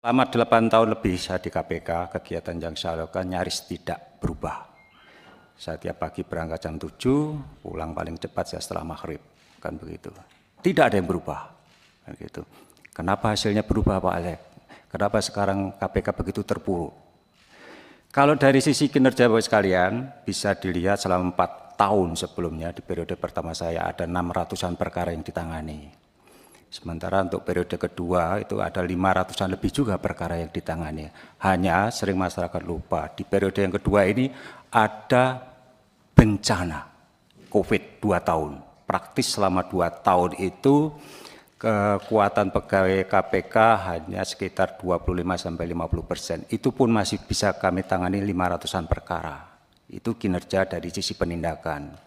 Selama 8 tahun lebih saya di KPK, kegiatan yang saya lakukan nyaris tidak berubah. Saya tiap pagi berangkat jam 7, pulang paling cepat saya setelah maghrib, kan begitu. Tidak ada yang berubah, kan gitu. Kenapa hasilnya berubah, Pak Alek? Kenapa sekarang KPK begitu terpuruk? Kalau dari sisi kinerja Bapak sekalian, bisa dilihat selama 4 tahun sebelumnya, di periode pertama saya ada 600-an perkara yang ditangani. Sementara untuk periode kedua itu ada 500-an lebih juga perkara yang ditangani. Hanya sering masyarakat lupa, di periode yang kedua ini ada bencana COVID 2 tahun. Praktis selama 2 tahun itu kekuatan pegawai KPK hanya sekitar 25–50%. Itu pun masih bisa kami tangani 500-an perkara. Itu kinerja dari sisi penindakan.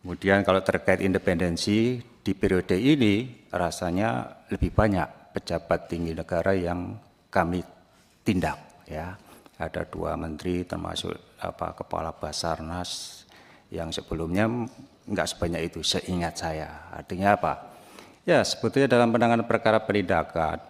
Kemudian kalau terkait independensi, di periode ini rasanya lebih banyak pejabat tinggi negara yang kami tindak. Ya. Ada 2 menteri termasuk Kepala Basarnas yang sebelumnya enggak sebanyak itu seingat saya. Artinya apa? Ya sebetulnya dalam penanganan perkara penindakan,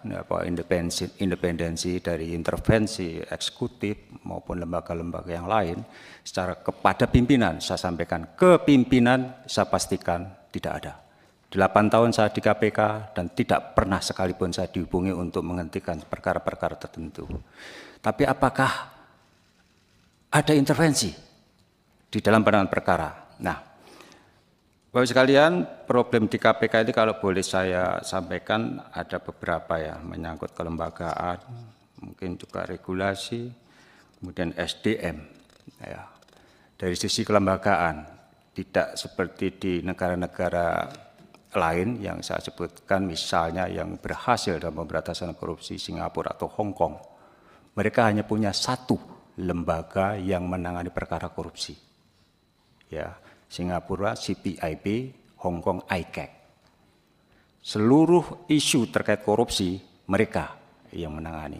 independensi dari intervensi eksekutif maupun lembaga-lembaga yang lain secara kepada pimpinan, saya sampaikan ke pimpinan saya pastikan tidak ada. 8 tahun saya di KPK dan tidak pernah sekalipun saya dihubungi untuk menghentikan perkara-perkara tertentu. Tapi apakah ada intervensi di dalam penanganan perkara? Nah, Bapak sekalian, problem di KPK ini kalau boleh saya sampaikan ada beberapa ya, menyangkut kelembagaan, mungkin juga regulasi, kemudian SDM. Ya. Dari sisi kelembagaan, tidak seperti di negara-negara lain yang saya sebutkan, misalnya yang berhasil dalam pemberantasan korupsi Singapura atau Hong Kong. Mereka hanya punya 1 lembaga yang menangani perkara korupsi. Ya. Singapura CPIB, Hong Kong ICAC. Seluruh isu terkait korupsi mereka yang menangani.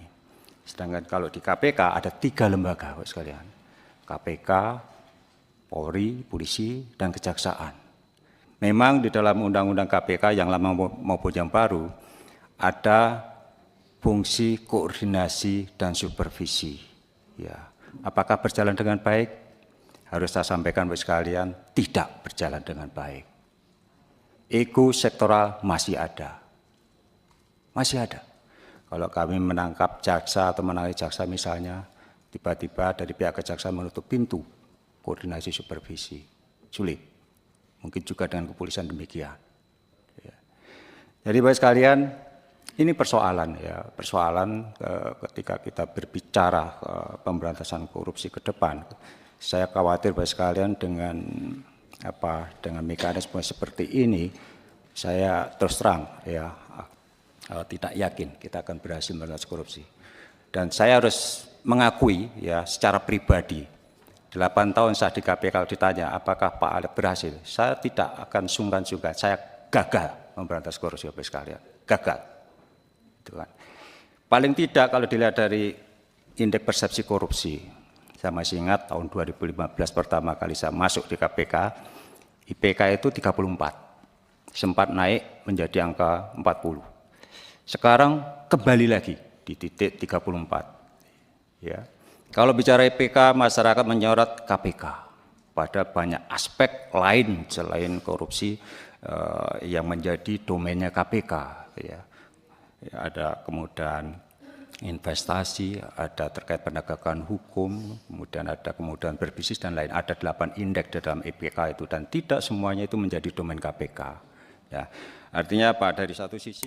Sedangkan kalau di KPK ada 3 lembaga, Bapak sekalian. KPK, Polri, Polisi, dan Kejaksaan. Memang di dalam Undang-Undang KPK yang lama maupun yang baru ada fungsi koordinasi dan supervisi. Ya. Apakah berjalan dengan baik? Harus saya sampaikan Bapak sekalian, tidak berjalan dengan baik. Ego sektoral masih ada. Masih ada. Kalau kami menangkap jaksa atau menangani jaksa misalnya, tiba-tiba dari pihak kejaksaan menutup pintu koordinasi supervisi. Sulit. Mungkin juga dengan kepolisian demikian. Ya. Jadi Bapak sekalian, ini persoalan ya, persoalan ketika kita berbicara pemberantasan korupsi ke depan. Saya khawatir Bapak sekalian dengan mekanisme seperti ini, saya terus terang ya tidak yakin kita akan berhasil memberantas korupsi. Dan saya harus mengakui ya secara pribadi, 8 tahun saya di KPK kalau ditanya apakah Pak Alek berhasil, saya tidak akan sungkan-sungkan, saya gagal memberantas korupsi Bapak sekalian, gagal. Itu kan. Paling tidak kalau dilihat dari indeks persepsi korupsi, saya masih ingat tahun 2015 pertama kali saya masuk di KPK, IPK itu 34, sempat naik menjadi angka 40. Sekarang kembali lagi di titik 34. Ya. Kalau bicara IPK, masyarakat menyorot KPK pada banyak aspek lain selain korupsi yang menjadi domainnya KPK. Ya. Ya, ada kemudian investasi, ada terkait penegakan hukum, kemudian ada kemudahan berbisnis dan lain. Ada 8 indeks dalam IPK itu dan tidak semuanya itu menjadi domain KPK. Ya, artinya apa? Dari satu sisi